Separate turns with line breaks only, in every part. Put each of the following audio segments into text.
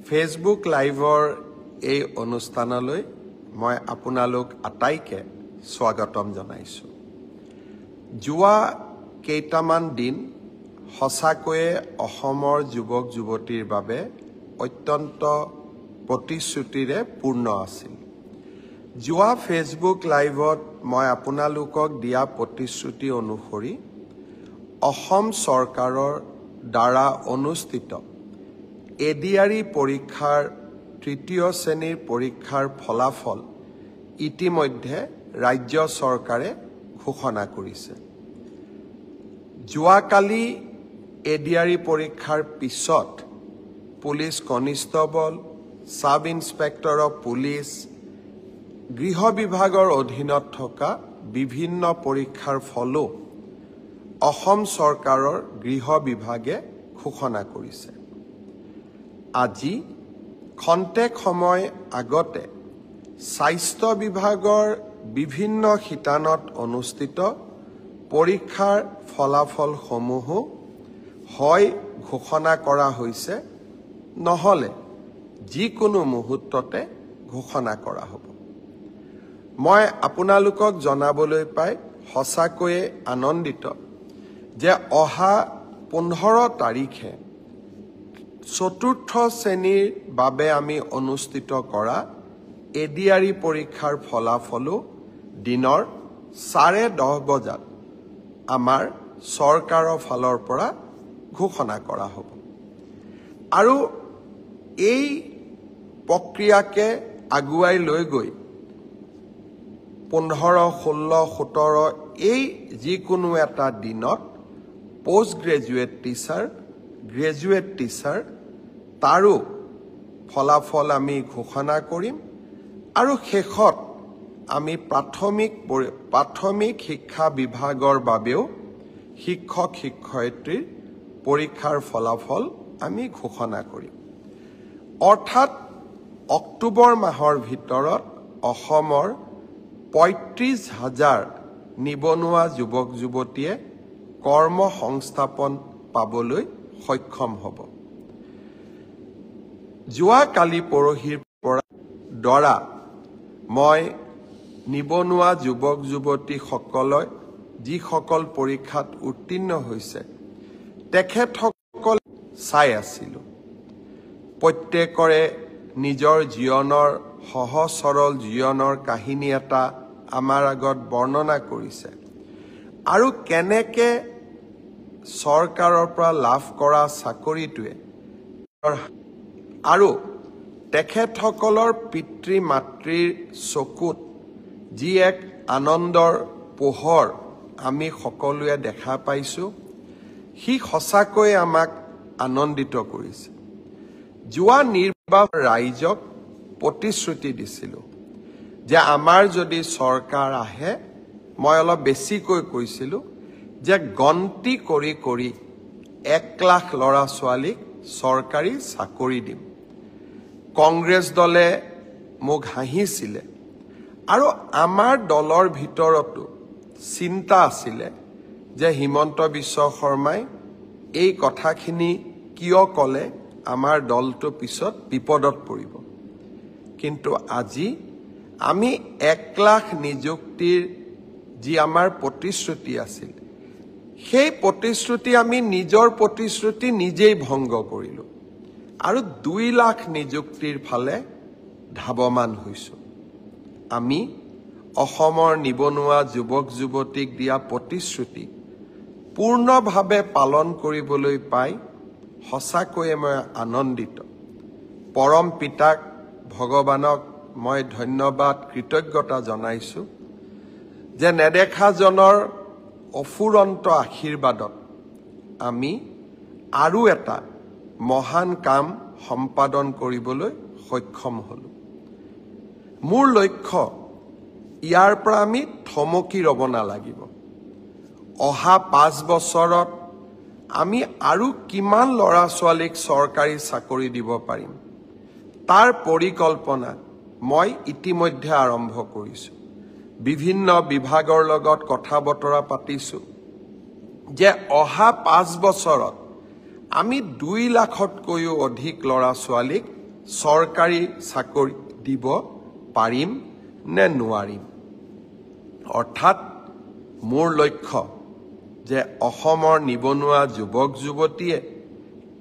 Facebook লাইভৰ এই অনুষ্ঠানলৈ মই আপোনালোক আটাইকে স্বাগতম জনাইছোঁ। যোৱা কেইটামান দিন সঁচাকৈয়ে অসমৰ যুৱক যুৱতীৰ বাবে অত্যন্ত প্ৰতিশ্ৰুতিৰে পূৰ্ণ আছিল। যোৱা ফেচবুক লাইভত মই আপোনালোকক দিয়া প্ৰতিশ্ৰুতি অনুসৰি অসম চৰকাৰৰ দ্বাৰা অনুষ্ঠিত এডিআৰই পৰীক্ষাৰ তৃতীয় শ্ৰেণীৰ পৰীক্ষাৰ ফলাফল ইতিমধ্যে ৰাজ্য চৰকাৰে ঘোষণা কৰিছে। যোৱাকালি এডিআৰই পৰীক্ষাৰ পিছত police constable, sub inspector of police, গৃহ বিভাগৰ অধীনত থকা বিভিন্ন পৰীক্ষাৰ ফলো অসম চৰকাৰৰ গৃহ বিভাগে ঘোষণা কৰিছে। আজি খন্তেক সময় আগতে স্বাস্থ্য বিভাগৰ বিভিন্ন শিতানত অনুষ্ঠিত পৰীক্ষাৰ ফলাফলসমূহো হয় ঘোষণা কৰা হৈছে, নহলে যিকোনো মুহূৰ্ততে ঘোষণা কৰা হ'ব। মই আপোনালোকক জনাবলৈ পাই সঁচাকৈয়ে আনন্দিত যে অহা 15 তাৰিখে চতুৰ্থ শ্ৰেণীৰ বাবে আমি অনুষ্ঠিত কৰা এডিআৰই পৰীক্ষাৰ ফলাফলো দিনৰ 10:30 বজাত আমাৰ চৰকাৰৰ ফালৰ পৰা ঘোষণা কৰা হ'ব। আৰু এই প্ৰক্ৰিয়াকে আগুৱাই লৈ গৈ 15, 16, 17 এই যিকোনো এটা দিনত post graduate teacher, graduate teacher তাৰো ফলাফল আমি ঘোষণা কৰিম। আৰু শেষত আমি প্ৰাথমিক শিক্ষা বিভাগৰ বাবেও শিক্ষক শিক্ষয়িত্ৰীৰ পৰীক্ষাৰ ফলাফল আমি ঘোষণা কৰিম। অৰ্থাৎ অক্টোবৰ মাহৰ ভিতৰত অসমৰ 35,000 নিবনুৱা যুৱক যুৱতীয়ে কৰ্ম সংস্থাপন পাবলৈ সক্ষম হ'ব। যোৱাকালি পৰহিৰ দ্বাৰা মই নিবনুৱা যুৱক যুৱতীসকলে যিসকল পৰীক্ষাত উত্তীৰ্ণ হৈছে তেখেতসকল চাই আছিলোঁ। প্ৰত্যেকৰে নিজৰ জীৱনৰ সহজ সৰল জীৱনৰ কাহিনী এটা আমাৰ আগত বৰ্ণনা কৰিছে আৰু কেনেকে চৰকাৰৰ পৰা লাভ কৰা চাকৰিটোৱে আৰু তেখেতসকলৰ পিতৃ মাতৃৰ চকুত যি এক আনন্দৰ পোহৰ আমি সকলোৱে দেখা পাইছোঁ, সি সঁচাকৈ আমাক আনন্দিত কৰিছে। যোৱা নিৰ্বাচন ৰাইজক প্ৰতিশ্ৰুতি দিছিলোঁ যে আমাৰ যদি চৰকাৰ আহে, মই অলপ বেছিকৈ কৈছিলোঁ যে গন্তি কৰি কৰি 1 লাখ ল'ৰা ছোৱালীক চৰকাৰী চাকৰি দিম। কংগ্ৰেছ দলে মোক হাঁহিছিলে আৰু আমাৰ দলৰ ভিতৰতো চিন্তা আছিলে যে হিমন্ত বিশ্ব শৰ্মাই এই কথাখিনি কিয় ক'লে, আমাৰ দলটো পিছত বিপদত পৰিব। কিন্তু আজি আমি 1 লাখ নিযুক্তিৰ যি আমাৰ প্ৰতিশ্ৰুতি আছিল, সেই প্ৰতিশ্ৰুতি আমি নিজৰ প্ৰতিশ্ৰুতি নিজেই ভংগ কৰিলোঁ আৰু 2 লাখ নিযুক্তিৰ ফালে ধাৱমান হৈছোঁ। আমি অসমৰ নিবনুৱা যুৱক যুৱতীক দিয়া প্ৰতিশ্ৰুতি পূৰ্ণভাৱে পালন কৰিবলৈ পাই সঁচাকৈয়ে মই আনন্দিত। পৰম পিতাক ভগৱানক মই ধন্যবাদ কৃতজ্ঞতা জনাইছোঁ যে নেদেখাজনৰ অফুৰন্ত আশীৰ্বাদত আমি আৰু এটা মহান কাম সম্পাদন কৰিবলৈ সক্ষম হ'লোঁ। মোৰ লক্ষ্য ইয়াৰ পৰা আমি থমকি ৰ'ব নালাগিব। অহা 5 বছৰত আমি আৰু কিমান ল'ৰা ছোৱালীক চৰকাৰী চাকৰি দিব পাৰিম তাৰ পৰিকল্পনা মই ইতিমধ্যে আৰম্ভ কৰিছোঁ। বিভিন্ন বিভাগৰ লগত কথা বতৰা পাতিছোঁ যে অহা 5 বছৰত আমি 2 লাখতকৈও অধিক ল'ৰা ছোৱালীক চৰকাৰী চাকৰি দিব পাৰিম নে নোৱাৰিম। অৰ্থাৎ মোৰ লক্ষ্য যে অসমৰ নিবনুৱা যুৱক যুৱতীয়ে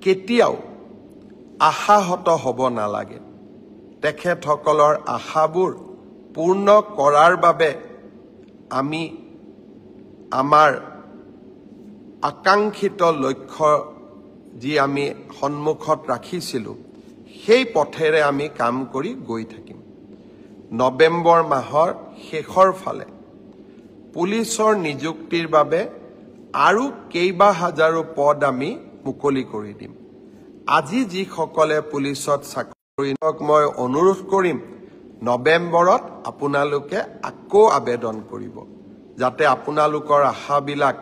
কেতিয়াও আশাহত হ'ব নালাগে। তেখেতসকলৰ আশাবোৰ পূৰ্ণ কৰাৰ বাবে আমি আমাৰ আকাংক্ষিত লক্ষ্য যি আমি সন্মুখত ৰাখিছিলোঁ সেই পথেৰে আমি কাম কৰি গৈ থাকিম। নৱেম্বৰ মাহৰ শেষৰ ফালে পুলিচৰ নিযুক্তিৰ বাবে আৰু কেইবা হাজাৰো পদ আমি মুকলি কৰি দিম। আজি যিসকলে পুলিচত চাকৰি মই অনুৰোধ কৰিম নৱেম্বৰত আপোনালোকে আকৌ আবেদন কৰিব, যাতে আপোনালোকৰ আশাবিলাক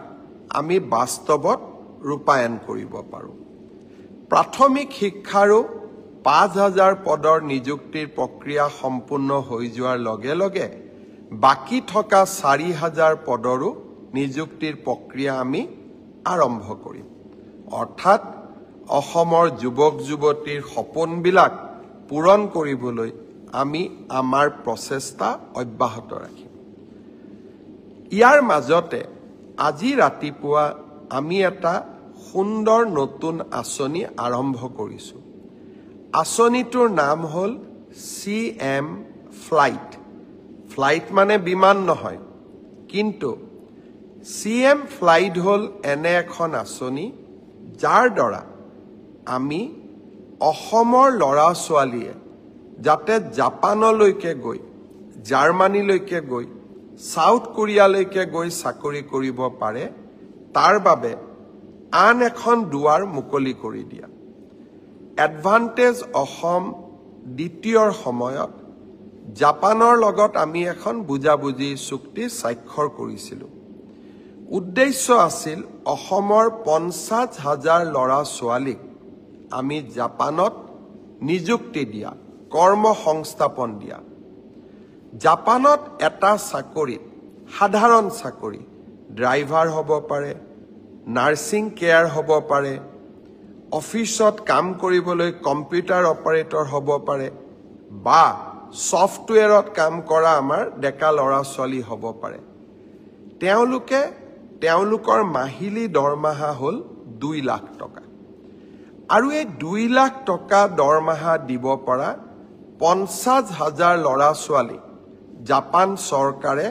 আমি বাস্তৱত ৰূপায়ণ কৰিব পাৰোঁ। প্ৰাথমিক শিক্ষাৰো 5,000 পদৰ নিযুক্তিৰ প্ৰক্ৰিয়া সম্পূৰ্ণ হৈ যোৱাৰ লগে লগে বাকী থকা 4,000 পদৰো নিযুক্তিৰ প্ৰক্ৰিয়া আমি আৰম্ভ কৰিম। অৰ্থাৎ অসমৰ যুৱক যুৱতীৰ সপোনবিলাক পূৰণ কৰিবলৈ আমি আমাৰ প্ৰচেষ্টা অব্যাহত ৰাখিম। ইয়াৰ মাজতে আজি ৰাতিপুৱা আমি এটা সুন্দৰ নতুন আঁচনি আৰম্ভ কৰিছোঁ। আঁচনিটোৰ নাম হ'ল CM ফ্লাইট। ফ্লাইট মানে বিমান নহয়, কিন্তু CM ফ্লাইট হ'ল এনে এখন আঁচনি যাৰ দ্বাৰা আমি অসমৰ ল'ৰা ছোৱালীয়ে যাতে জাপানলৈকে গৈ, জাৰ্মানীলৈকে গৈ, সাউথ কোৰিয়ালৈকে গৈ চাকৰি কৰিব পাৰে, তাৰ বাবে আন এখন দুৱাৰ মুকলি কৰি দিয়া। এডভান্টেজ অসম দ্বিতীয়ৰ সময়ত জাপানৰ লগত আমি এখন বুজাবুজি চুক্তি স্বাক্ষৰ কৰিছিলোঁ। উদ্দেশ্য আছিল অসমৰ 50,000 ল'ৰা ছোৱালীক আমি জাপানত নিযুক্তি দিয়া, কৰ্ম সংস্থাপন দিয়া। জাপানত এটা চাকৰিত, সাধাৰণ চাকৰি, ড্ৰাইভাৰ হ'ব পাৰে, নাৰ্ছিং কেয়াৰ হ'ব পাৰে, অফিচত কাম কৰিবলৈ কম্পিউটাৰ অপাৰেটৰ হ'ব পাৰে, বা ছফ্টৱেৰত কাম কৰা আমাৰ ডেকা ল'ৰা ছোৱালী হ'ব পাৰে। তেওঁলোকৰ মাহিলী দৰমহা হ'ল 2 লাখ টকা। আৰু এই 2 লাখ টকা দৰমহা দিব পৰা 50,000 ল'ৰা ছোৱালী জাপান চৰকাৰে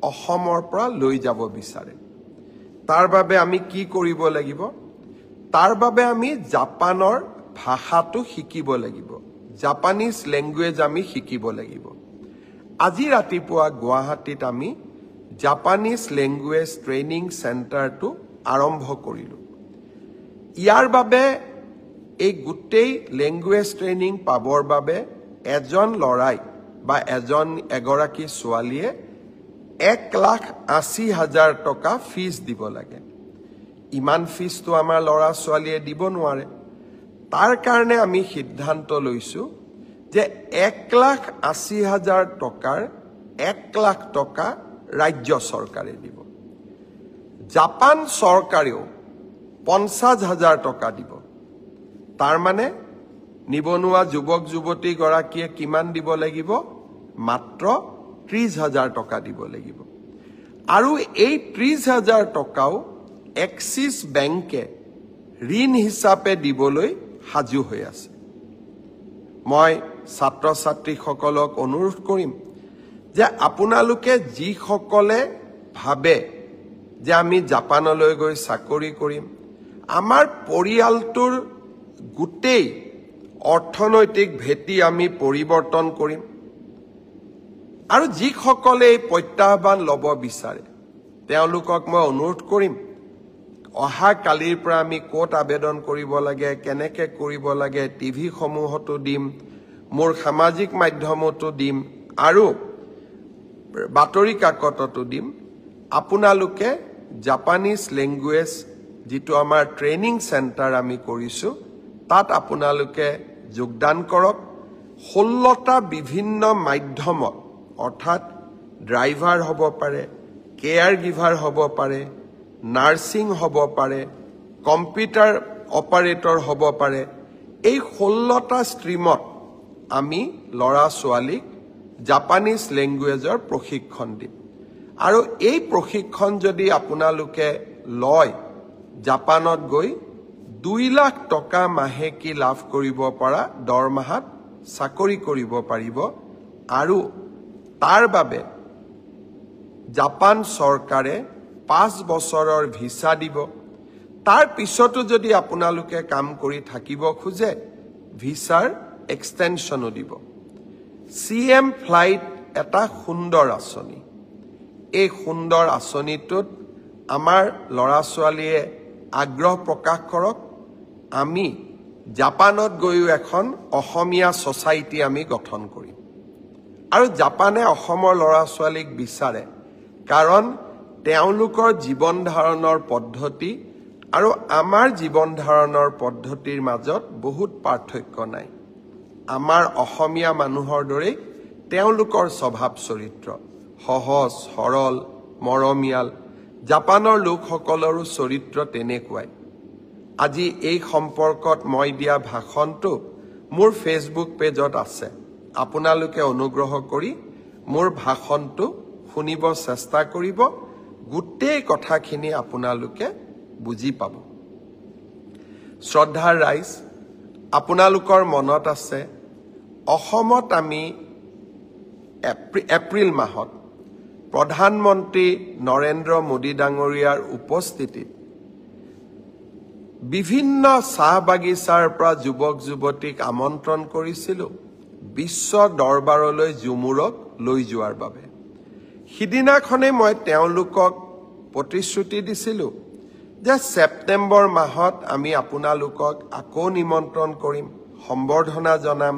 অসমৰ পৰা লৈ যাব বিচাৰে। তাৰ বাবে আমি কি কৰিব লাগিব? তাৰ বাবে আমি জাপানৰ ভাষাটো শিকিব লাগিব, জাপানিজ লেংগুৱেজ আমি শিকিব লাগিব। আজি ৰাতিপুৱা গুৱাহাটীত আমি জাপানিজ লেংগুৱেজ ট্ৰেইনিং চেণ্টাৰটো আৰম্ভ কৰিলোঁ। ইয়াৰ বাবে এই গোটেই লেংগুৱেজ ট্ৰেইনিং পাবৰ বাবে এজন ল'ৰাই বা এগৰাকী ছোৱালীয়ে 1,80,000 টকা ফিজ দিব লাগে। ইমান ফিজটো আমাৰ ল'ৰা ছোৱালীয়ে দিব নোৱাৰে। তাৰ কাৰণে আমি সিদ্ধান্ত লৈছোঁ যে 1,80,000 টকাৰ 1 লাখ টকা ৰাজ্য চৰকাৰে দিব। জাপান চৰকাৰেও 50,000 টকা দিব। তাৰ মানে নিবনুৱা যুৱক যুৱতীগৰাকীয়ে কিমান দিব লাগিব? মাত্ৰ 30,000 টকা দিব লাগিব। আৰু এই 30,000 টকাও এক্সিছ বেংকে ঋণ হিচাপে দিবলৈ সাজু হৈ আছে। মই ছাত্ৰ ছাত্ৰীসকলক অনুৰোধ কৰিম যে আপোনালোকে যিসকলে ভাবে যে আমি জাপানলৈ গৈ চাকৰি কৰিম, আমাৰ পৰিয়ালটোৰ গোটেই অৰ্থনৈতিক ভেটি আমি পৰিৱৰ্তন কৰিম, আৰু যিসকলে এই প্ৰত্যাহ্বান ল'ব বিচাৰে তেওঁলোকক মই অনুৰোধ কৰিম, অহা কালিৰ পৰা আমি ক'ত আবেদন কৰিব লাগে, কেনেকৈ কৰিব লাগে, টিভিসমূহতো দিম, মোৰ সামাজিক মাধ্যমতো দিম, আৰু বাতৰি কাকততো দিম। আপোনালোকে জাপানিজ লেংগুৱেজ যিটো আমাৰ ট্ৰেইনিং চেণ্টাৰ আমি কৰিছোঁ, তাত আপোনালোকে যোগদান কৰক। 16টা বিভিন্ন মাধ্যমত, অৰ্থাৎ ড্ৰাইভাৰ হ'ব পাৰে, কেয়াৰ গিভাৰ হ'ব পাৰে, নাৰ্ছিং হ'ব পাৰে, কম্পিউটাৰ অপাৰেটৰ হ'ব পাৰে, এই 16টা ষ্ট্ৰীমত আমি ল'ৰা ছোৱালীক জাপানীজ লেংগুৱেজৰ প্ৰশিক্ষণ দিম আৰু এই প্ৰশিক্ষণ যদি আপোনালোকে লয় জাপানত গৈ 2 লাখ টকা মাহেকী লাভ কৰিব পৰা দৰমহাত চাকৰি কৰিব পাৰিব আৰু তাৰ বাবে জাপান চৰকাৰে 5 বছৰৰ ভিসা দিব তাৰ পিছতো যদি আপোনালোকে কাম কৰি থাকিব খোজে ভিসাৰ এক্সটেনশনো দিব CM ফ্লাইট এটা সুন্দৰ আঁচনি এই সুন্দৰ আঁচনিটোত আমাৰ ল'ৰা ছোৱালীয়ে আগ্ৰহ প্ৰকাশ কৰক আমি জাপানত গৈও এখন অসমীয়া সোসাইটি আমি গঠন কৰিম আৰু জাপানে অসমৰ ল'ৰা ছোৱালীক বিচাৰে কাৰণ তেওঁলোকৰ জীৱন ধাৰণৰ পদ্ধতি আৰু আমাৰ জীৱন ধাৰণৰ পদ্ধতিৰ মাজত বহুত পাৰ্থক্য নাই আমাৰ অসমীয়া মানুহৰ দৰে তেওঁলোকৰ স্বভাৱ চৰিত্ৰ সহজ সৰল মৰমিয়াল জাপানৰ লোকসকলৰো চৰিত্ৰ তেনেকুৱাই আজি এই সম্পৰ্কত মই দিয়া ভাষণটো মোৰ ফেসবুক পেজত আছে আপোনালোকে অনুগ্ৰহ কৰি মোৰ ভাষণটো শুনিব চেষ্টা কৰিব গোটেই কথাখিনি আপোনালোকে বুজি পাব শ্ৰদ্ধাৰ ৰাইজ আপোনালোকৰ মনত আছে অসমত আমি এপ্ৰিল মাহত প্ৰধানমন্ত্ৰী নৰেন্দ্ৰ মোদী ডাঙৰীয়াৰ উপস্থিতিত বিভিন্ন চাহ বাগিচাৰ পৰা যুৱক যুৱতীক আমন্ত্ৰণ কৰিছিল বিশ্ব দৰবাৰলৈ জুমুৰক লৈ যোৱাৰ বাবে সিদিনাখনে মই তেওঁলোকক প্ৰতিশ্ৰুতি দিছিল যে সেপ্টেম্বৰ মাহত আমি আপোনালোকক আকৌ নিমন্ত্ৰণ কৰিম সম্বৰ্ধনা জনাম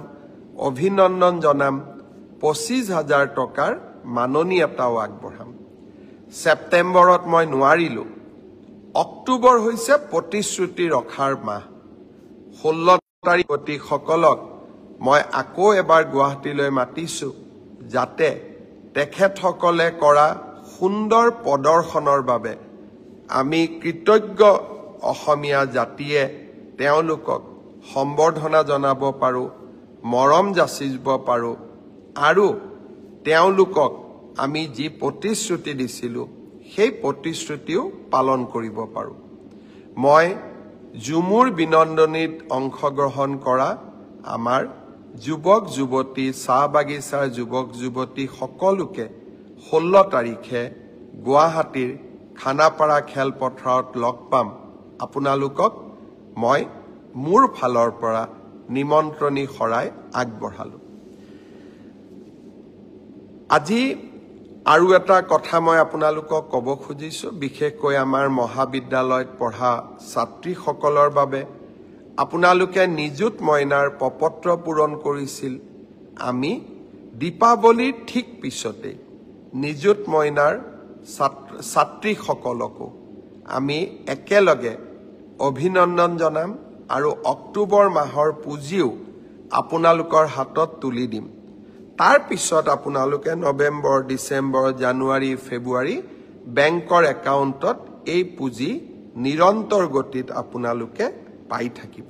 অভিনন্দন জনাম 25,000 টকাৰ মাননি এটাও আগবঢ়াম সেপ্টেম্বৰত মই নোৱাৰিলো অক্টোবৰ হৈছে প্ৰতিশ্ৰুতি ৰখাৰ মাহ 16 তাৰিখসকলক মই আকৌ এবাৰ গুৱাহাটীলৈ মাতিছো যাতে তেখেতসকলে কৰা সুন্দৰ প্ৰদৰ্শনৰ বাবে আমি কৃতজ্ঞ অসমীয়া জাতিয়ে তেওঁলোকক সম্বৰ্ধনা জনাব পাৰো মৰম যাচিব পাৰো আৰু তেওঁলোকক আমি যি প্ৰতিশ্ৰুতি দিছিলো সেই প্ৰতিশ্ৰুতিও পালন কৰিব পাৰো মই জুমুৰ বিনন্দনীত অংশগ্ৰহণ কৰা আমাৰ যুৱক যুৱতী চাহ বাগিচাৰ যুৱক যুৱতী সকলোকে 16 তাৰিখে গুৱাহাটীৰ খানাপাৰা খেলপথাৰত লগ পাম আপোনালোকক মই মোৰ ফালৰ পৰা নিমন্ত্ৰণী খৰাই আগবঢ়ালো আজি আৰু এটা কথা মই আপোনালোকক ক'ব খুজিছো বিশেষকৈ আমাৰ মহাবিদ্যালয়ত পঢ়া ছাত্ৰীসকলৰ বাবে আপোনালোকে নিযুত মইনাৰ প্ৰপত্ৰ পূৰণ কৰিছিল আমি দীপাৱলীৰ ঠিক পিছতে নিযুত মইনাৰ ছাত্ৰীসকলকো আমি একেলগে অভিনন্দন জনাম আৰু অক্টোবৰ মাহৰ পুঁজিও আপোনালোকৰ হাতত তুলি দিম তাৰ পিছত আপোনালোকে নৱেম্বৰ ডিসেম্বৰ জানুৱাৰী ফেব্ৰুৱাৰী বেংকৰ একাউণ্টত এই পুঁজি নিৰন্তৰ গতিত আপোনালোকে পাই থাকিব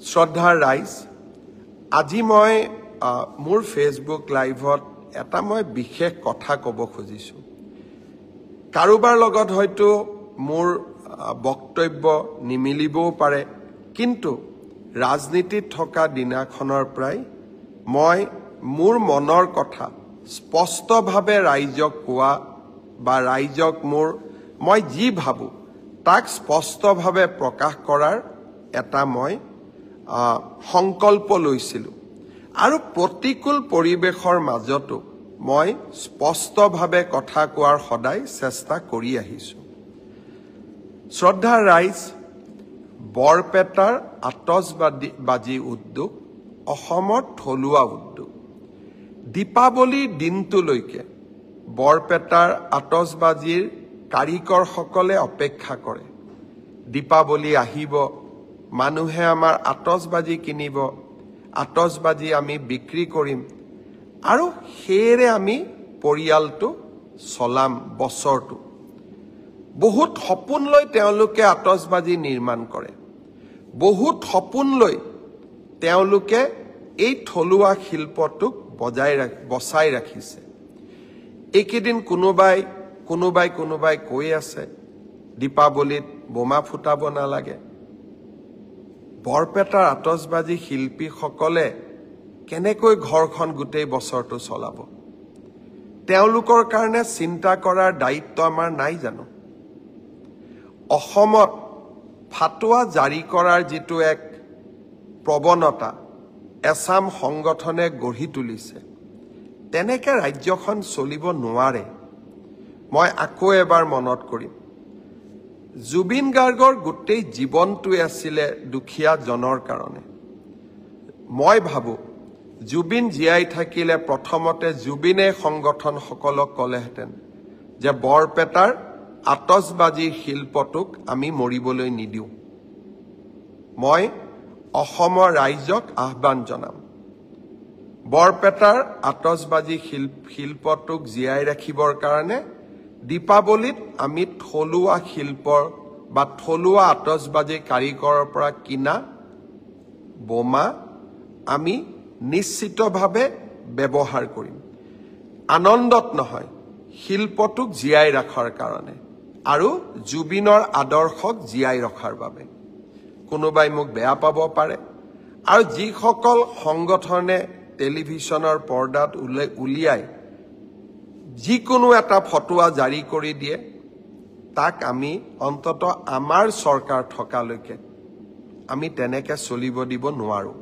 শ্ৰদ্ধাৰ ৰাইজ আজি মই মোৰ ফেসবুক লাইভত এটা মই বিশেষ কথা ক'ব খুজিছো কাৰোবাৰ লগত হয়তো মোৰ বক্তব্য নিমিলিবও পাৰে কিন্তু ৰাজনীতিত থকা দিনাখনৰ প্ৰায় মই মোৰ মনৰ কথা স্পষ্টভাৱে ৰাইজক কোৱা বা ৰাইজক মই যি ভাবো তাক স্পষ্টভাৱে প্ৰকাশ কৰাৰ এটা মই সংকল্প লৈছিলো আৰু প্ৰতিকূল পৰিবেশৰ মাজতো মই স্পষ্টভাৱে কথা কোৱাৰ সদায় চেষ্টা কৰি আহিছো শ্ৰদ্ধাৰ ৰাইজ বৰপেটাৰ আতচবাজি উদ্যোগ অসমৰ থলুৱা উদ্যোগ দীপাৱলীৰ দিনটোলৈকে বৰপেটাৰ আতচবাজিৰ কাৰিকৰসকলে অপেক্ষা কৰে দীপাৱলী আহিব মানুহে আমাৰ আতচবাজি কিনিব আতচবাজি আমি বিক্ৰী কৰিম আৰু হেৰে আমি পৰিয়ালটো চলাম বছৰটো বহুত সপোন লৈ তেওঁলোকে আতচবাজি নিৰ্মাণ কৰে বহুত সপোন লৈ তেওঁলোকে এই থলুৱা শিল্পটোক বচাই ৰাখিছে। এইকেইদিন কোনোবাই কৈ আছে দীপাৱলীত বোমা ফুটাব নালাগে। বৰপেটাৰ আতচবাজি শিল্পীসকলে কেনেকৈ ঘৰখন গোটেই বছৰটো চলাব? তেওঁলোকৰ কাৰণে চিন্তা কৰাৰ দায়িত্ব আমাৰ নাই জানো? অসমত ফাটোৱা জাৰি কৰাৰ যিটো এক প্ৰৱণতা এছাম সংগঠনে গঢ়ি তুলিছে, তেনেকৈ ৰাজ্যখন চলিব নোৱাৰে। মই আকৌ এবাৰ মনত কৰিম, জুবিন গাৰ্গৰ গোটেই জীৱনটোৱে আছিলে দুখীয়া জনৰ কাৰণে। মই ভাবোঁ জুবিন জীয়াই থাকিলে প্ৰথমতে জুবিনে সংগঠনসকলক ক'লেহেঁতেন যে বৰপেটাৰ আতচবাজিৰ শিল্পটোক আমি মৰিবলৈ নিদিওঁ। মই অসমৰ ৰাইজক আহ্বান জনাম, বৰপেটাৰ আতচবাজি শিল্পটোক জীয়াই ৰাখিবৰ কাৰণে দীপাৱলীত আমি থলুৱা শিল্পৰ বা থলুৱা আতচবাজি কাৰিকৰৰ পৰা কিনা বোমা আমি নিশ্চিতভাৱে ব্যৱহাৰ কৰিম। আনন্দত নহয়, শিল্পটোক জীয়াই ৰখাৰ কাৰণে আৰু জুবিনৰ আদৰ্শক জীয়াই ৰখাৰ বাবে। কোনোবাই মোক বেয়া পাব পাৰে, আৰু যিসকল সংগঠনে টেলিভিছনৰ পৰ্দাত উলিয়াই যিকোনো এটা ফটোৱা জাৰি কৰি দিয়ে, তাক আমি অন্তত আমাৰ চৰকাৰ থকালৈকে আমি তেনেকৈ চলিব দিব নোৱাৰোঁ।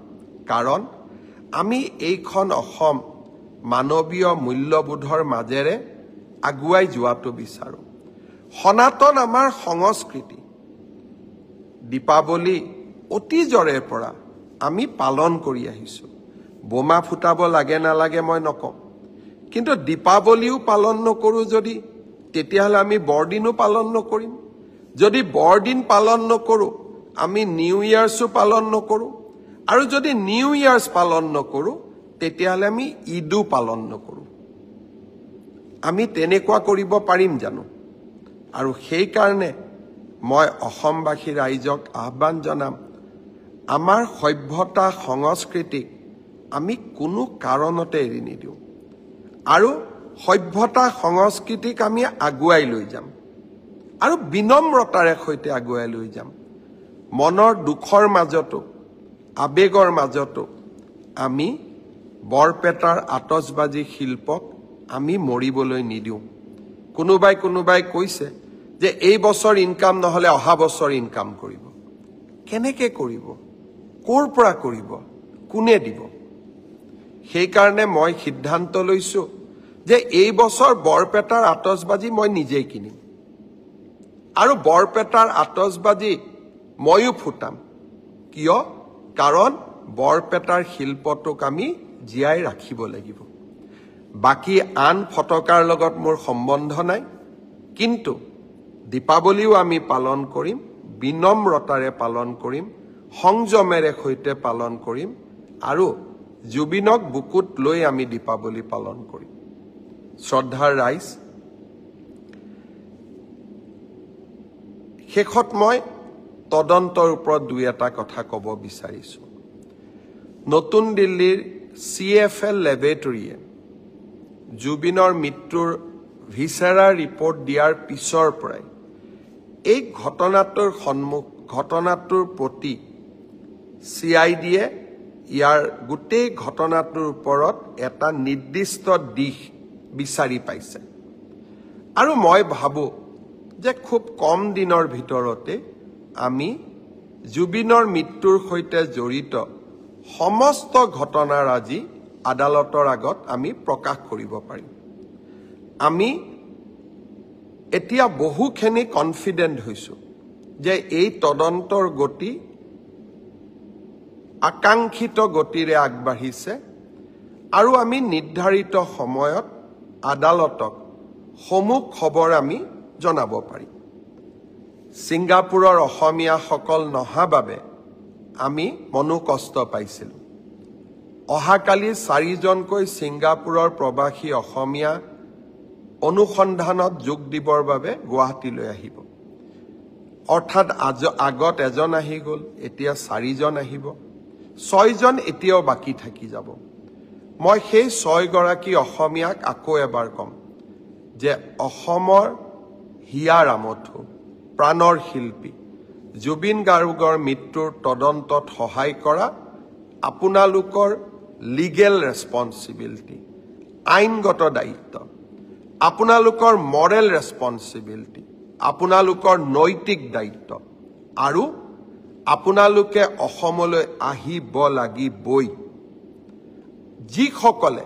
কাৰণ আমি এইখন অসম মানৱীয় মূল্যবোধৰ মাজেৰে আগুৱাই যোৱাটো বিচাৰোঁ। সনাতন আমাৰ সংস্কৃতি। দীপাৱলী অতীজৰে পৰা আমি পালন কৰি আহিছোঁ। বোমা ফুটাব লাগে নালাগে মই নকওঁ, কিন্তু দীপাৱলীও পালন নকৰোঁ যদি, তেতিয়াহ'লে আমি বৰদিনো পালন নকৰিম। যদি বৰদিন পালন নকৰোঁ, আমি নিউ ইয়াৰ্ছো পালন নকৰোঁ, আৰু যদি নিউ ইয়াৰ্ছ পালন নকৰোঁ, তেতিয়াহ'লে আমি ঈদো পালন নকৰোঁ। আমি তেনেকুৱা কৰিব পাৰিম জানো? আৰু সেইকাৰণে মই অসমবাসী ৰাইজক আহ্বান জনাম, আমাৰ সভ্যতা সংস্কৃতিক আমি কোনো কাৰণতে এৰি নিদিওঁ, আৰু সভ্যতা সংস্কৃতিক আমি আগুৱাই লৈ যাম, আৰু বিনম্ৰতাৰে সৈতে আগুৱাই লৈ যাম। মনৰ দুখৰ মাজতো আবেগৰ মাজতো আমি বৰপেটাৰ আতচবাজি শিল্পক আমি মৰিবলৈ নিদিওঁ। কোনোবাই কৈছে যে এই বছৰ ইনকাম নহ'লে অহা বছৰ ইনকাম কৰিব। কেনেকৈ কৰিব? ক'ৰ পৰা কৰিব? কোনে দিব? সেইকাৰণে মই সিদ্ধান্ত লৈছোঁ যে এই বছৰ বৰপেটাৰ আতচবাজি মই নিজেই কিনিম, আৰু বৰপেটাৰ আতচবাজি ময়ো ফুটাম। কিয়? কাৰণ বৰপেটাৰ শিল্পটোক আমি জীয়াই ৰাখিব লাগিব। বাকী আন ফটকাৰ লগত মোৰ সম্বন্ধ নাই, কিন্তু দীপাৱলীও আমি পালন কৰিম, বিনম্ৰতাৰে পালন কৰিম, সংযমেৰে সৈতে পালন কৰিম, আৰু জুবিনক বুকুত লৈ আমি দীপাৱলী পালন কৰিম। শ্ৰদ্ধাৰ ৰাইজ, শেষত মই তদন্তৰ ওপৰত দুই এটা কথা ক'ব বিচাৰিছোঁ। নতুন দিল্লীৰ CFL লেবৰেটৰীয়ে জুবিনৰ মৃত্যুৰ ভিছেৰাৰ ৰিপৰ্ট দিয়াৰ পিছৰ পৰাই এই ঘটনাটোৰ প্ৰতি CIDয়ে ইয়াৰ গোটেই ঘটনাটোৰ ওপৰত এটা নিৰ্দিষ্ট দিশ বিচাৰি পাইছে, আৰু মই ভাবোঁ যে খুব কম দিনৰ ভিতৰতে আমি জুবিনৰ মৃত্যুৰ সৈতে জড়িত সমস্ত ঘটনাৰাজি আদালতৰ আগত আমি প্ৰকাশ কৰিব পাৰিম। আমি এতিয়া বহুখিনি কনফিডেণ্ট হৈছোঁ যে এই তদন্তৰ গতি আকাংক্ষিত গতিৰে আগবাঢ়িছে, আৰু আমি নিৰ্ধাৰিত সময়ত আদালতক সমূহ খবৰ আমি জনাব পাৰিম। ছিংগাপুৰৰ অসমীয়াসকল নহা বাবে আমি মনোকষ্ট পাইছিলোঁ। অহাকালি 4জনকৈ ছিংগাপুৰৰ প্ৰৱাসী অসমীয়া অনুসন্ধানত যোগ দিবৰ বাবে গুৱাহাটীলৈ আহিব। অৰ্থাৎ আগত এজন আহি গ'ল, এতিয়া 4জন আহিব। 6 জন এতিয়াও বাকি থাকি যাব মই সেই 6 গৰাকী অসমীয়াক আকৌ এবাৰ কম যে অসমৰ হিয়া ৰামথু প্ৰাণৰ শিল্পী জুবিন গাৰ্গৰ মৃত্যুৰ তদন্তত সহায় কৰা আপোনালোকৰ লিগেল ৰেসপন্সিবিলিটি আইনগত দায়িত্ব আপোনালোকৰ মৰেল ৰেসপন্সিবিলিটি আপোনালোকৰ নৈতিক দায়িত্ব আৰু আপোনালোকে অসমলৈ আহিব লাগিবই যিসকলে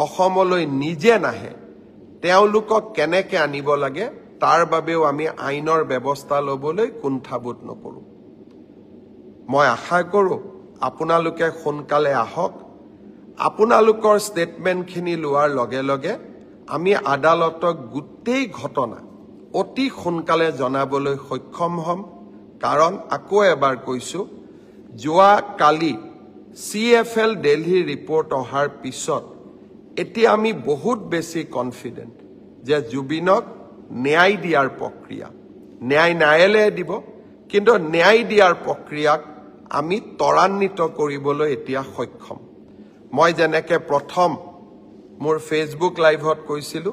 অসমলৈ নিজে নাহে তেওঁলোকক কেনেকৈ আনিব লাগে তাৰ বাবেও আমি আইনৰ ব্যৱস্থা ল'বলৈ কুণ্ঠাবোধ নকৰো মই আশা কৰো আপোনালোকে সোনকালে আহক আপোনালোকৰ ষ্টেটমেণ্টখিনি লোৱাৰ লগে লগে আমি আদালতক গোটেই ঘটনা অতি সোনকালে জনাবলৈ সক্ষম হ'ম কাৰণ আকৌ এবাৰ কৈছো যোৱা কালি CFL দিল্লী ৰিপৰ্ট অহাৰ পিছত এতিয়া আমি বহুত বেছি কনফিডেন্ট যে জুবিনক ন্যায় দিয়াৰ প্ৰক্ৰিয়া ন্যায় ন্যায়ালয়ে দিব কিন্তু ন্যায় দিয়াৰ প্ৰক্ৰিয়াক আমি ত্বৰান্বিত কৰিবলৈ এতিয়া সক্ষম মই যেনেকৈ প্ৰথম মোৰ ফেসবুক লাইভত কৈছিলো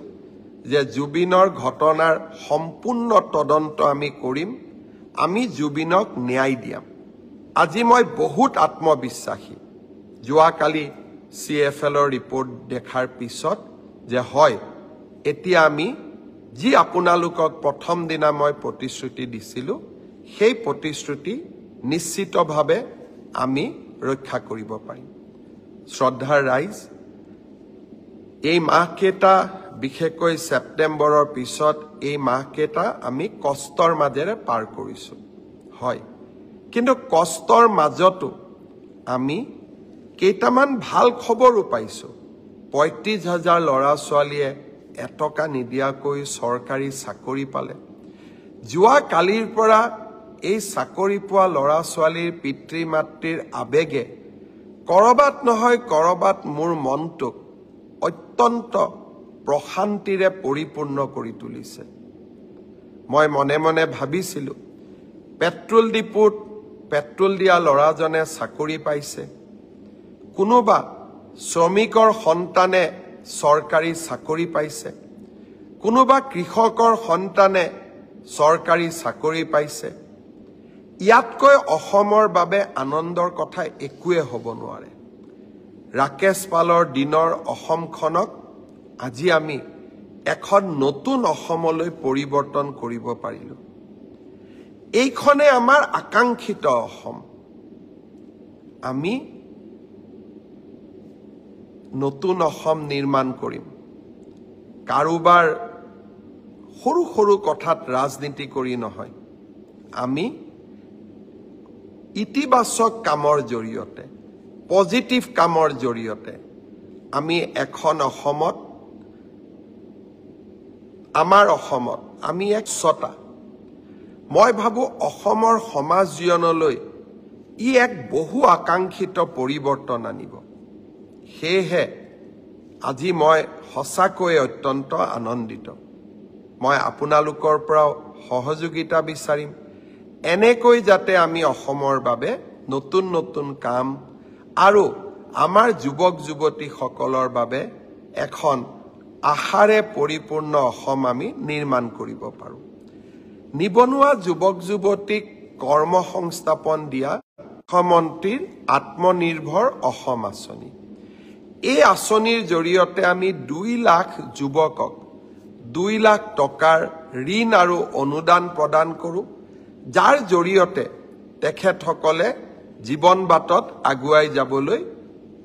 যে জুবিনৰ ঘটনাৰ সম্পূৰ্ণ তদন্ত আমি কৰিম আমি জুবিনক ন্যায় দিয়াম আজি মই বহুত আত্মবিশ্বাসী যোৱা কালি CFLৰ ৰিপৰ্ট দেখাৰ পিছত যে হয় এতিয়া আমি যি আপোনালোকক প্ৰথম দিনা মই প্ৰতিশ্ৰুতি দিছিলো সেই প্ৰতিশ্ৰুতি নিশ্চিতভাৱে আমি ৰক্ষা কৰিব পাৰিম শ্ৰদ্ধাৰ ৰাইজ এই মাহকেইটা বিশেষকৈ সেপ্টেম্বৰৰ পিছত এই মাহকেইটা আমি কষ্টৰ মাজেৰে পাৰ কৰিছো হয় কিন্তু কষ্টৰ মাজতো আমি কেইটামান ভাল খবৰো পাইছো ৩৫,০০০ ল'ৰা ছোৱালীয়ে এটকা নিদিয়াকৈ চৰকাৰী চাকৰি পালে যোৱা কালিৰ পৰা এই চাকৰি পোৱা ল'ৰা ছোৱালীৰ পিতৃ মাতৃৰ আবেগে কৰবাত নহয় কৰবাত মোৰ মনটোক অত্যন্ত প্ৰশান্তিৰে পৰিপূৰ্ণ কৰি তুলিছে মই মনে মনে ভাবিছিলো পেট্ৰল ডিপুত পেট্ৰল দিয়া ল'ৰাজনে চাকৰি পাইছে কোনোবা শ্ৰমিকৰ সন্তানে চৰকাৰী চাকৰি পাইছে কোনোবা কৃষকৰ সন্তানে চৰকাৰী চাকৰি পাইছে ইয়াতকৈ অসমৰ বাবে আনন্দৰ কথা একোৱে হ'ব নোৱাৰে ৰাকেশ পালৰ দিনৰ অসমখনক আজি আমি এখন নতুন অসমলৈ পৰিৱৰ্তন কৰিব পাৰিলো এইখনে আমাৰ আকাংক্ষিত অসম আমি নতুন অসম নিৰ্মাণ কৰিম কাৰোবাৰ সৰু সৰু কথাত ৰাজনীতি কৰি নহয় আমি ইতিবাচক কামৰ জৰিয়তে পজিটিভ কামৰ জৰিয়তে আমি এখন অসমত আমাৰ অসমত আমি এক সতা মই ভাবো অসমৰ সমাজ জীৱনলৈ ই এক বহু আকাংক্ষিত পৰিৱৰ্তন আনিব সেয়েহে আজি মই সঁচাকৈ অত্যন্ত আনন্দিত মই আপোনালোকৰ পৰা সহযোগিতা বিচাৰিম এনেকৈ যাতে আমি অসমৰ বাবে নতুন নতুন কাম আৰু আমাৰ যুৱক যুৱতীসকলৰ বাবে এখন আশাৰে পৰিপূৰ্ণ অসম আমি নিৰ্মাণ কৰিব পাৰো নিবনুৱা যুৱক যুৱতীক কৰ্মসংস্থাপন দিয়া মুখ্যমন্ত্ৰীৰ আত্মনিৰ্ভৰ অসম আঁচনি এই আঁচনিৰ জৰিয়তে আমি 2 লাখ যুৱকক 2 লাখ টকাৰ ঋণ আৰু অনুদান প্ৰদান কৰো যাৰ জৰিয়তে তেখেতসকলে জীৱন বাটত আগুৱাই যাবলৈ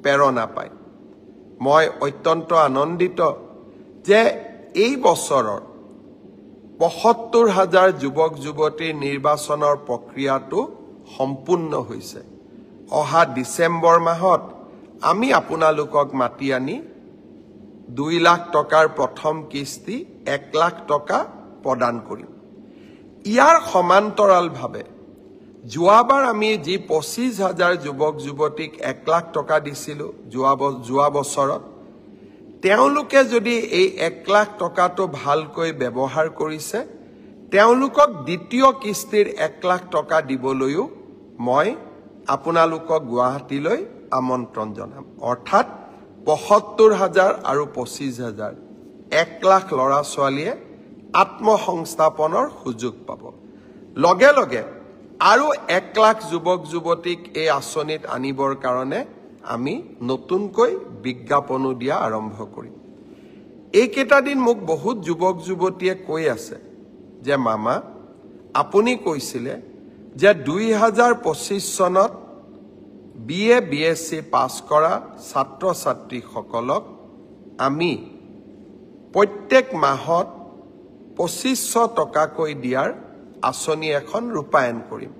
প্ৰেৰণা পায় মই অত্যন্ত আনন্দিত যে এই বছৰৰ ৭৫,০০০ যুৱক যুৱতীৰ নিৰ্বাচনৰ প্ৰক্ৰিয়াটো সম্পূৰ্ণ হৈছে অহা ডিসেম্বৰ মাহত আমি আপোনালোকক মাতি আনি 2 লাখ টকাৰ প্ৰথম কিস্তি 1 লাখ টকা প্ৰদান কৰিম ইয়াৰ সমান্তৰালভাৱে যোৱাবাৰ আমি যি ২৫,০০০ যুৱক যুৱতীক 1 লাখ টকা দিছিলো যোৱা বছৰত তেওঁলোকে যদি এই 1 লাখ টকাটো ভালকৈ ব্যৱহাৰ কৰিছে তেওঁলোকক দ্বিতীয় কিস্তিৰ 1 লাখ টকা দিবলৈও মই আপোনালোকক গুৱাহাটীলৈ আমন্ত্ৰণ জনাম অৰ্থাৎ ৭৫,০০০ আৰু ২৫,০০০ 1 লাখ ল'ৰা ছোৱালীয়ে আত্মসংস্থাপনৰ সুযোগ পাব লগে লগে আৰু 1 লাখ যুৱক যুৱতীক এই আঁচনিত আনিবৰ কাৰণে আমি নতুনকৈ বিজ্ঞাপনো দিয়া আৰম্ভ কৰিম এইকেইটা দিন মোক বহুত যুৱক যুৱতীয়ে কৈ আছে যে মামা আপুনি কৈছিলে যে ২০২৫ চনত BA BSc পাছ কৰা ছাত্ৰ ছাত্ৰীসকলক আমি প্ৰত্যেক মাহত ২৫০০ টকাকৈ দিয়াৰ আঁচনি এখন ৰূপায়ণ কৰিম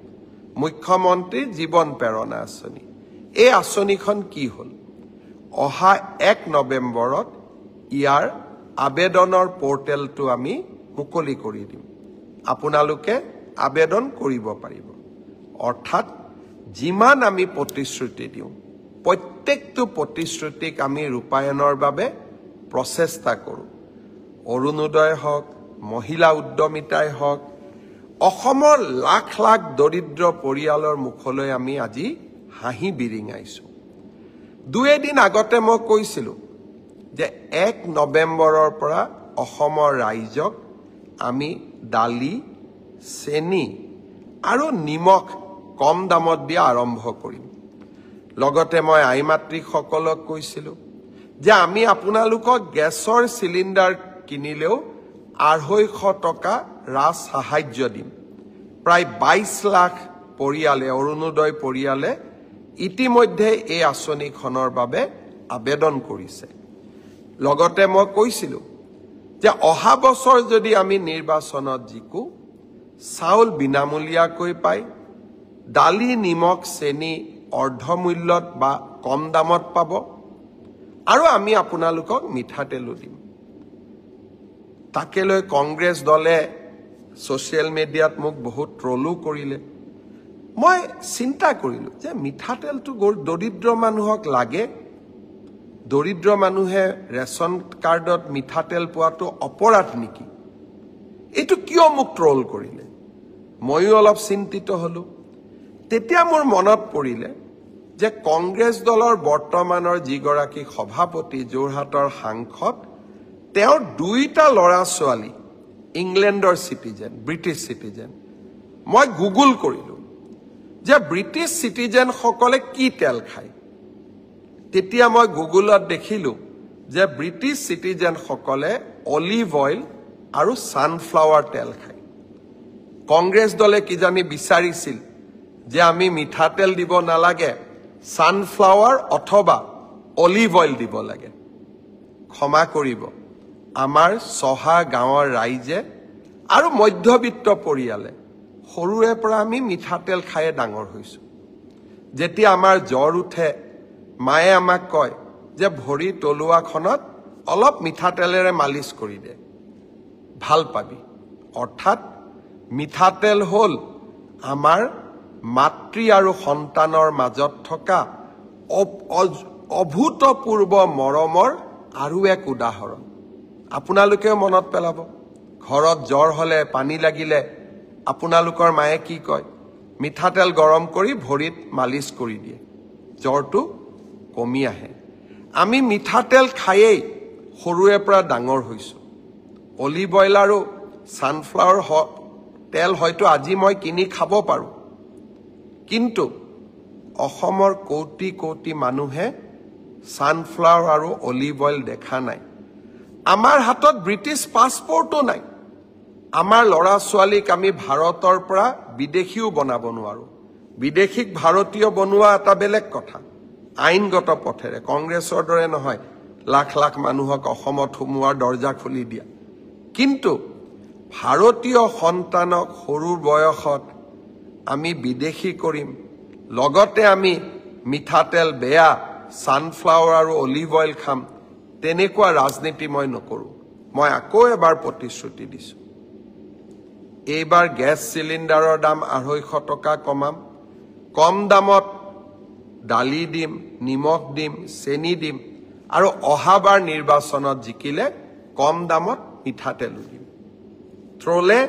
মুখ্যমন্ত্ৰী জীৱন প্ৰেৰণা আঁচনি এই আঁচনিখন কি হ'ল অহা ১ নৱেম্বৰত ইয়াৰ আবেদনৰ পৰ্টেলটো আমি মুকলি কৰি দিম আপোনালোকে আবেদন কৰিব পাৰিব অৰ্থাৎ যিমান আমি প্ৰতিশ্ৰুতি দিওঁ প্ৰত্যেকটো প্ৰতিশ্ৰুতিক আমি ৰূপায়ণৰ বাবে প্ৰচেষ্টা কৰোঁ অৰুণোদয় হওক মহিলা উদ্যমিতাই হওক অসমৰ লাখ লাখ দৰিদ্ৰ পৰিয়ালৰ মুখলৈ আমি আজি হাঁহি বিৰিঙাইছোঁ ২ দিন আগতে মই কৈছিলোঁ যে ১ নৱেম্বৰৰ পৰা অসমৰ ৰাইজক আমি দালি চেনি আৰু নিমখ কম দামত দিয়া আৰম্ভ কৰিম লগতে মই আইমাতৃসকলক কৈছিলোঁ যে আমি আপোনালোকক গেছৰ চিলিণ্ডাৰ কিনিলেও ২৫০ টকা ৰাজ সাহায্য দিম প্ৰায় ২২ লাখ পৰিয়ালে অৰুণোদয় পৰিয়ালে ইতিমধ্যে এই আঁচনিখনৰ বাবে আবেদন কৰিছে লগতে মই কৈছিলোঁ যে অহা বছৰ যদি আমি নিৰ্বাচনত জিকো চাউল বিনামূলীয়াকৈ পায় দালি নিমখ চেনি অৰ্ধমূল্যত বা কম দামত পাব আৰু আমি আপোনালোকক মিঠাতেলো দিম তাকে লৈ কংগ্ৰেছ দলে ছ'চিয়েল মিডিয়াত মোক বহুত ট্ৰলো কৰিলে মই চিন্তা কৰিলোঁ যে মিঠাতেলটো দৰিদ্ৰ মানুহক লাগে দৰিদ্ৰ মানুহে ৰেচন কাৰ্ডত মিঠাতেল পোৱাটো অপৰাধ নেকি এইটো কিয় মোক ট্ৰল কৰিলে ময়ো অলপ চিন্তিত হলোঁ তেতিয়া মোৰ মনত পৰিলে যে কংগ্ৰেছ দলৰ বৰ্তমানৰ যিগৰাকী সভাপতি যোৰহাটৰ সাংসদ তেওঁৰ 2টা ল'ৰা ছোৱালী ইংলেণ্ডৰ চিটিজেন ব্ৰিটিছ চিটিজেন মই গুগল কৰিলোঁ যে ব্ৰিটিছ চিটিজেনসকলে কি তেল খায় তেতিয়া মই গুগলত দেখিলোঁ যে ব্ৰিটিছ চিটিজেনসকলে অলিভ অইল আৰু ছানফ্লাৱাৰ তেল খায় কংগ্ৰেছ দলে কিজানি বিচাৰিছিল যে আমি মিঠাতেল দিব নালাগে ছানফ্লাৱাৰ অথবা অলিভ অইল দিব লাগে ক্ষমা কৰিব আমাৰ সহা গাঁৱৰ ৰাইজে আৰু মধ্যবিত্ত পৰিয়ালে সৰুৰে পৰা আমি মিঠাতেল খায়ে ডাঙৰ হৈছোঁ যেতিয়া আমাৰ জ্বৰ উঠে মায়ে আমাক কয় যে ভৰি তলুৱাখনত অলপ মিঠাতেলেৰে মালিচ কৰি দে ভাল পাবি অৰ্থাৎ মিঠাতেল হ'ল আমাৰ মাতৃ আৰু সন্তানৰ মাজত থকা অভূতপূৰ্ব মৰমৰ আৰু এক উদাহৰণ আপোনালোকেও মনত পেলাব ঘৰত জ্বৰ হ'লে পানী লাগিলে আপোনালোকৰ মায়ে কি কয় মিঠাতেল গৰম কৰি ভৰিত মালিচ কৰি দিয়ে জ্বৰটো কমি আহে আমি মিঠাতেল খায়েই সৰুৰে পৰা ডাঙৰ হৈছোঁ অলিভ অইল আৰু ছানফ্লাৱাৰ তেল হয়তো আজি মই কিনি খাব পাৰোঁ কিন্তু অসমৰ কোটি কোটি মানুহে ছানফ্লাৱাৰ আৰু অলিভ অইল দেখা নাই আমাৰ হাতত ব্ৰিটিছ পাছপৰ্টো নাই আমাৰ ল'ৰা ছোৱালীক আমি ভাৰতৰ পৰা বিদেশীও বনাব নোৱাৰোঁ বিদেশীক ভাৰতীয় বনোৱা এটা বেলেগ কথা আইনগত পথেৰে কংগ্ৰেছৰ দৰে নহয় লাখ লাখ মানুহক অসমত সোমোৱাৰ দৰ্জা খুলি দিয়া কিন্তু ভাৰতীয় সন্তানক সৰু বয়সত আমি বিদেশী কৰিম লগতে আমি মিঠাতেল বেয়া ছানফ্লাৱাৰ আৰু অলিভ অইল খাম তেনেকুৱা ৰাজনীতি মই নকৰোঁ মই আকৌ এবাৰ প্ৰতিশ্ৰুতি দিছোঁ এইবাৰ গেছ চিলিণ্ডাৰৰ দাম ২৫০ টকা কমাম কম দামত দালি দিম নিমখ দিম চেনি দিম আৰু অহাবাৰ নিৰ্বাচনত জিকিলে কম দামত মিঠাতেলো দিম ট্ৰলে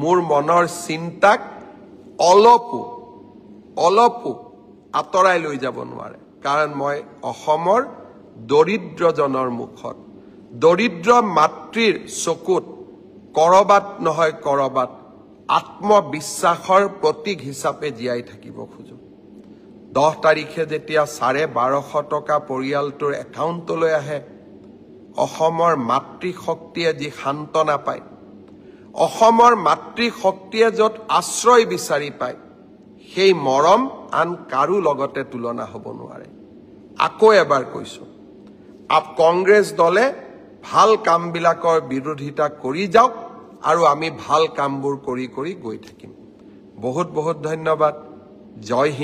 মোৰ মনৰ চিন্তাক অলপো অলপো আঁতৰাই লৈ যাব নোৱাৰে কাৰণ মই অসমৰ দৰিদ্ৰজনৰ মুখত দৰিদ্ৰ মাতৃৰ চকুত কৰবাত নহয় কৰবাত আত্মবিশ্বাসৰ প্ৰতীক হিচাপে জীয়াই থাকিব খোজো 10 তাৰিখে যেতিয়া 1250 টকা পৰিয়ালটোৰ একাউণ্টলৈ আহে অসমৰ মাতৃশক্তিয়ে যি শান্তনা পায় অসমৰ মাতৃশক্তিয়ে য'ত আশ্ৰয় বিচাৰি পায় সেই মৰম আন কাৰো লগতে তুলনা হ'ব নোৱাৰে আকৌ এবাৰ কৈছো কংগ্ৰেছ দলে ভাল কামবিলাকৰ বিৰোধিতা কৰি যাওক আৰু আমি ভাল কামবোৰ কৰি কৰি গৈ থাকিম বহুত বহুত ধন্যবাদ জয় হিন্দ